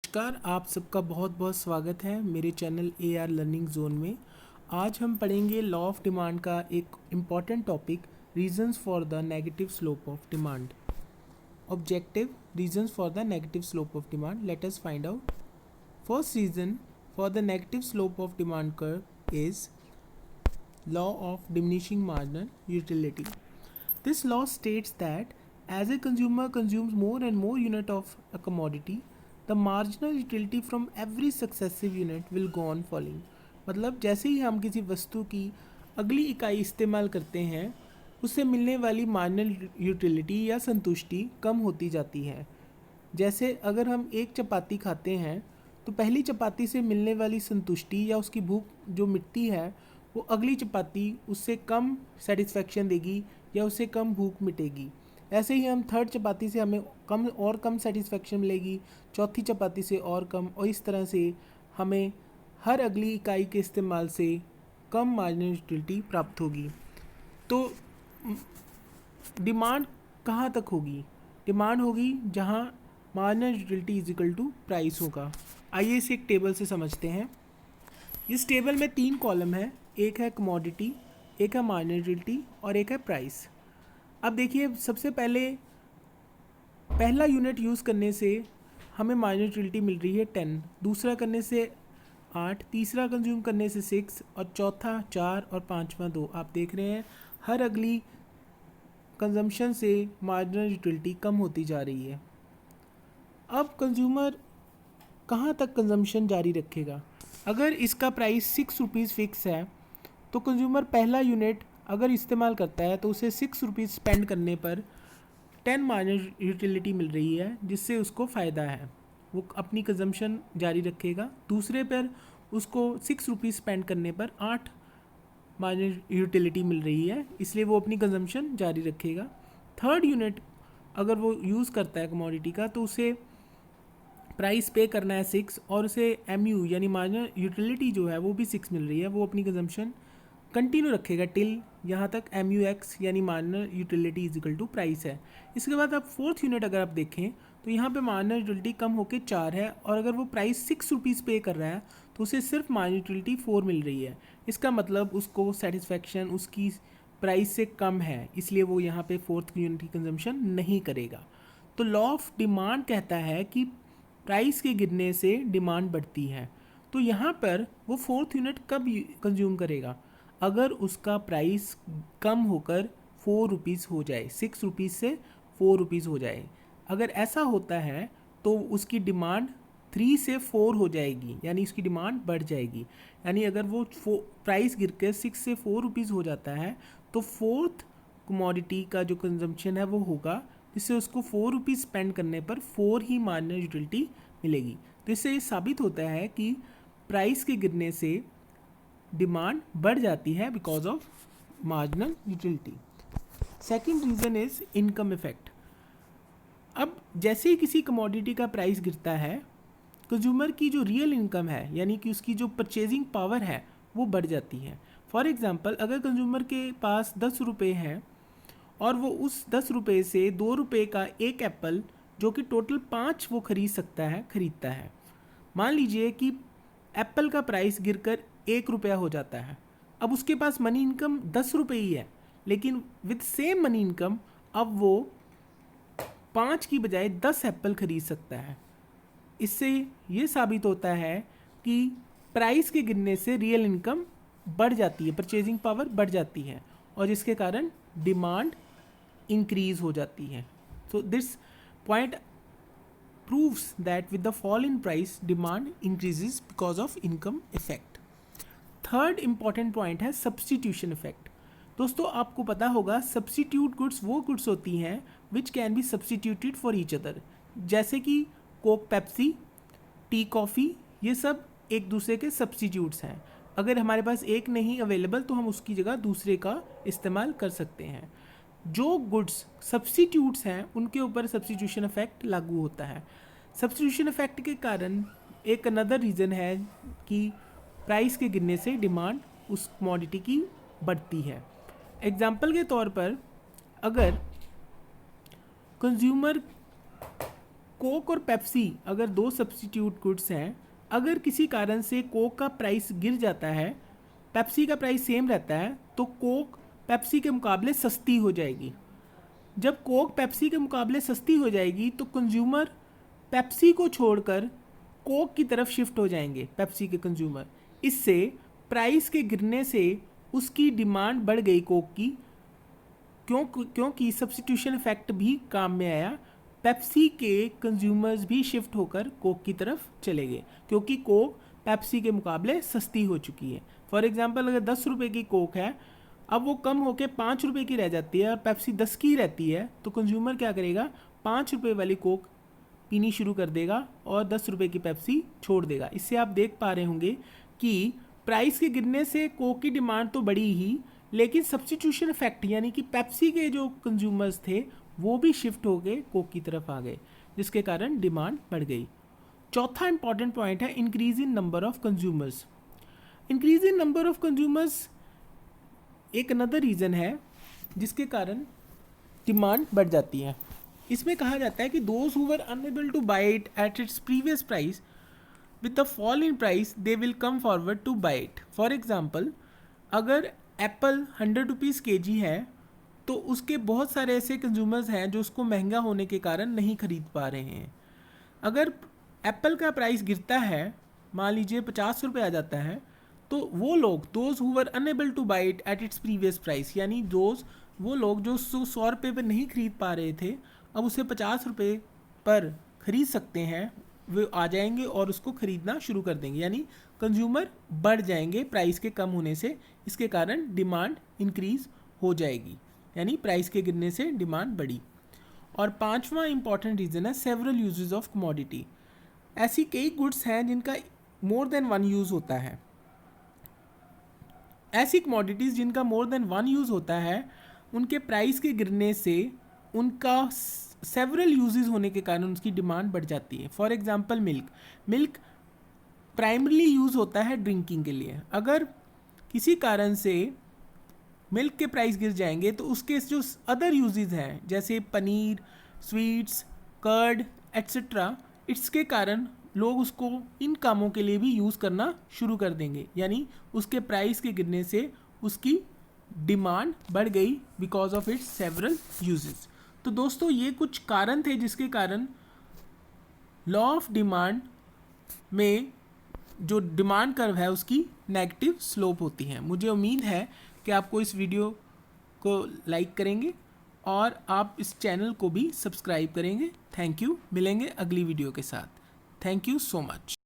नमस्कार, आप सबका बहुत बहुत स्वागत है मेरे चैनल AR लर्निंग जोन में। आज हम पढ़ेंगे लॉ ऑफ डिमांड का एक important topic, reasons for the negative slope of demand. Objective, reasons for the negative slope of demand. Let us find out. First reason for the negative slope of demand curve is law of diminishing marginal utility. This law states that as a consumer consumes more and more unit of a commodity, the marginal utility from every successive unit will go on falling. मतलब जैसे ही हम किसी वस्तु की अगली इकाई इस्तेमाल करते हैं, उससे मिलने वाली मार्जिनल यूटिलिटी या संतुष्टि कम होती जाती है। जैसे अगर हम एक चपाती खाते हैं तो पहली चपाती से मिलने वाली संतुष्टि या उसकी भूख जो मिटती है, वो अगली चपाती उससे कम सेटिस्फेक्शन देगी या उससे कम भूख मिटेगी। ऐसे ही हम थर्ड चपाती से हमें कम सेटिस्फेक्शन मिलेगी, चौथी चपाती से और कम, और इस तरह से हमें हर अगली इकाई के इस्तेमाल से कम मार्जिनल यूटिलिटी प्राप्त होगी। तो डिमांड कहाँ तक होगी? डिमांड होगी जहाँ marginal utility is equal to price होगा। आइए इसे एक टेबल से समझते हैं। इस टेबल में 3 कॉलम है, एक है कमोडिटी, एक है मार्जिनल यूटिलिटी और एक है प्राइस। अब देखिए, सबसे पहले पहला यूनिट यूज़ करने से हमें मार्जिनल यूटिलिटी मिल रही है 10, दूसरा करने से 8, तीसरा कंज्यूम करने से 6 और चौथा 4 और पांचवा 2। आप देख रहे हैं हर अगली कंजम्पशन से मार्जिनल यूटिलिटी कम होती जा रही है। अब कंज्यूमर कहाँ तक कंजम्पशन जारी रखेगा? अगर इसका प्राइस 6 रुपीज़ फिक्स है तो कंज्यूमर पहला यूनिट अगर इस्तेमाल करता है तो उसे 6 रुपीज़ स्पेंड करने पर 10 मार्जिनल यूटिलिटी मिल रही है, जिससे उसको फ़ायदा है, वो अपनी कंजम्पशन जारी रखेगा। दूसरे पर उसको 6 रुपीज़ स्पेंड करने पर 8 मार्जिनल यूटिलिटी मिल रही है, इसलिए वो अपनी कंजम्पशन जारी रखेगा। थर्ड यूनिट अगर वो यूज़ करता है कमोडिटी का तो उसे प्राइस पे करना है 6 और उसे MU यानी मार्जिनल यूटिलिटी जो है वो भी 6 मिल रही है, वो अपनी कंजम्पशन कंटिन्यू रखेगा टिल यहाँ तक MUX यानी marginal utility is equal to price है। इसके बाद अब फोर्थ यूनिट अगर आप देखें तो यहाँ पे मार्जिनल यूटिलिटी कम होकर 4 है, और अगर वो प्राइस 6 रुपीज़ पे कर रहा है तो उसे सिर्फ मार्जिनल यूटिलिटी 4 मिल रही है। इसका मतलब उसको सेटिस्फेक्शन उसकी प्राइस से कम है, इसलिए वो यहाँ पे फोर्थ यूनिट की कंजम्पशन नहीं करेगा। तो लॉ ऑफ डिमांड कहता है कि प्राइस के गिरने से डिमांड बढ़ती है। तो यहाँ पर वो फोर्थ यूनिट कब कंज्यूम करेगा? अगर उसका प्राइस कम होकर 4 रुपीज़ हो जाए, 6 रुपीज़ से 4 रुपीज़ हो जाए। अगर ऐसा होता है तो उसकी डिमांड 3 से 4 हो जाएगी, यानी उसकी डिमांड बढ़ जाएगी। यानी अगर वो प्राइस गिर के 6 से 4 रुपीज़ हो जाता है तो फोर्थ कमोडिटी का जो कंजम्पशन है वो होगा, जिससे उसको 4 रुपीज़ स्पेंड करने पर 4 ही मार्जिनल यूटिलिटी मिलेगी। तो इससे ये साबित होता है कि प्राइस के गिरने से डिमांड बढ़ जाती है because of marginal utility. Second reason is income effect. अब जैसे ही किसी कमोडिटी का प्राइस गिरता है, कंज्यूमर की जो रियल इनकम है यानी कि उसकी जो परचेजिंग पावर है वो बढ़ जाती है। फॉर एग्जांपल, अगर कंज्यूमर के पास 10 रुपये हैं और वो उस 10 रुपये से 2 रुपये का एक एप्पल जो कि टोटल 5 वो खरीदता है। मान लीजिए कि एप्पल का प्राइस गिरकर 1 रुपया हो जाता है। अब उसके पास मनी इनकम 10 रुपये ही है, लेकिन विद सेम मनी इनकम अब वो 5 की बजाय 10 एप्पल खरीद सकता है। इससे ये साबित होता है कि प्राइस के गिरने से रियल इनकम बढ़ जाती है, परचेजिंग पावर बढ़ जाती है, और जिसके कारण डिमांड इंक्रीज हो जाती है। So this point proves that with the fall in price demand increases because of income effect. Third important point है substitution effect. दोस्तों, आपको पता होगा substitute goods वो goods होती हैं which can be substituted for each other, जैसे कि कोक पेप्सी, टी कॉफ़ी, ये सब एक दूसरे के substitutes हैं। अगर हमारे पास एक नहीं अवेलेबल तो हम उसकी जगह दूसरे का इस्तेमाल कर सकते हैं। जो गुड्स सब्स्टिट्यूट्स हैं उनके ऊपर सब्स्टिट्यूशन इफेक्ट लागू होता है। सब्स्टिट्यूशन इफेक्ट के कारण एक अनदर रीज़न है कि प्राइस के गिरने से डिमांड उस कमोडिटी की बढ़ती है। एग्जाम्पल के तौर पर, अगर कंज्यूमर कोक और पेप्सी अगर दो सब्स्टिट्यूट गुड्स हैं, अगर किसी कारण से कोक का प्राइस गिर जाता है, पेप्सी का प्राइस सेम रहता है, तो कोक पेप्सी के मुकाबले सस्ती हो जाएगी। जब कोक पेप्सी के मुकाबले सस्ती हो जाएगी तो कंज्यूमर पेप्सी को छोड़कर कोक की तरफ शिफ्ट हो जाएंगे, पेप्सी के कंज्यूमर। इससे प्राइस के गिरने से उसकी डिमांड बढ़ गई कोक की, क्योंकि सब्स्टिट्यूशन इफेक्ट भी काम में आया। पेप्सी के कंज्यूमर्स भी शिफ्ट होकर कोक की तरफ चले गए, क्योंकि कोक पेप्सी के मुकाबले सस्ती हो चुकी है। फॉर एग्जांपल, अगर 10 रुपये की कोक है, अब वो कम होकर 5 रुपये की रह जाती है और पेप्सी 10 की रहती है, तो कंज्यूमर क्या करेगा, 5 रुपये वाली कोक पीनी शुरू कर देगा और 10 रुपये की पेप्सी छोड़ देगा। इससे आप देख पा रहे होंगे कि प्राइस के गिरने से कोक की डिमांड तो बढ़ी ही, लेकिन सब्स्टिट्यूशन इफेक्ट यानी कि पेप्सी के जो कंज्यूमर्स थे वो भी शिफ्ट हो गए कोक की तरफ आ गए, जिसके कारण डिमांड बढ़ गई। चौथा इंपॉर्टेंट पॉइंट है increase in number of consumers. Increase in number of consumers एक अनदर रीज़न है जिसके कारण डिमांड बढ़ जाती है। इसमें कहा जाता है कि those who were unable to buy it at its previous price with the fall in price they will come forward to buy it. For example, अगर एप्पल 100 रुपीज़ kg है तो उसके बहुत सारे ऐसे कंज्यूमर्स हैं जो उसको महंगा होने के कारण नहीं खरीद पा रहे हैं। अगर एप्पल का प्राइस गिरता है, मान लीजिए 50 रुपये आ जाता है, तो वो लोग those who were unable to buy it at its previous price, यानी वो लोग जो 100 रुपये पर नहीं खरीद पा रहे थे, अब उसे 50 रुपये पर खरीद सकते हैं, वो आ जाएंगे और उसको खरीदना शुरू कर देंगे, यानी कंज्यूमर बढ़ जाएंगे प्राइस के कम होने से। इसके कारण डिमांड इंक्रीज हो जाएगी, यानी प्राइस के गिरने से डिमांड बढ़ी। और पांचवा इंपॉर्टेंट रीज़न है सेवरल यूजेस ऑफ कमोडिटी। ऐसी कई गुड्स हैं जिनका मोर देन वन यूज़ होता है। ऐसी कमोडिटीज़ जिनका मोर देन वन यूज़ होता है, उनके प्राइस के गिरने से उनका सेवरल यूजेस होने के कारण उसकी डिमांड बढ़ जाती है। For example, milk primarily use होता है ड्रिंकिंग के लिए। अगर किसी कारण से मिल्क के प्राइस गिर जाएंगे तो उसके जो अदर यूजेस हैं, जैसे पनीर, स्वीट्स, कर्ड एट्सेट्रा, इसके कारण लोग उसको इन कामों के लिए भी यूज़ करना शुरू कर देंगे, यानी उसके प्राइस के गिरने से उसकी डिमांड बढ़ गई because of its several uses. तो दोस्तों, ये कुछ कारण थे जिसके कारण लॉ ऑफ डिमांड में जो डिमांड कर्व है उसकी नेगेटिव स्लोप होती है। मुझे उम्मीद है कि आपको इस वीडियो को लाइक करेंगे और आप इस चैनल को भी सब्सक्राइब करेंगे। Thank you. मिलेंगे अगली वीडियो के साथ। Thank you so much.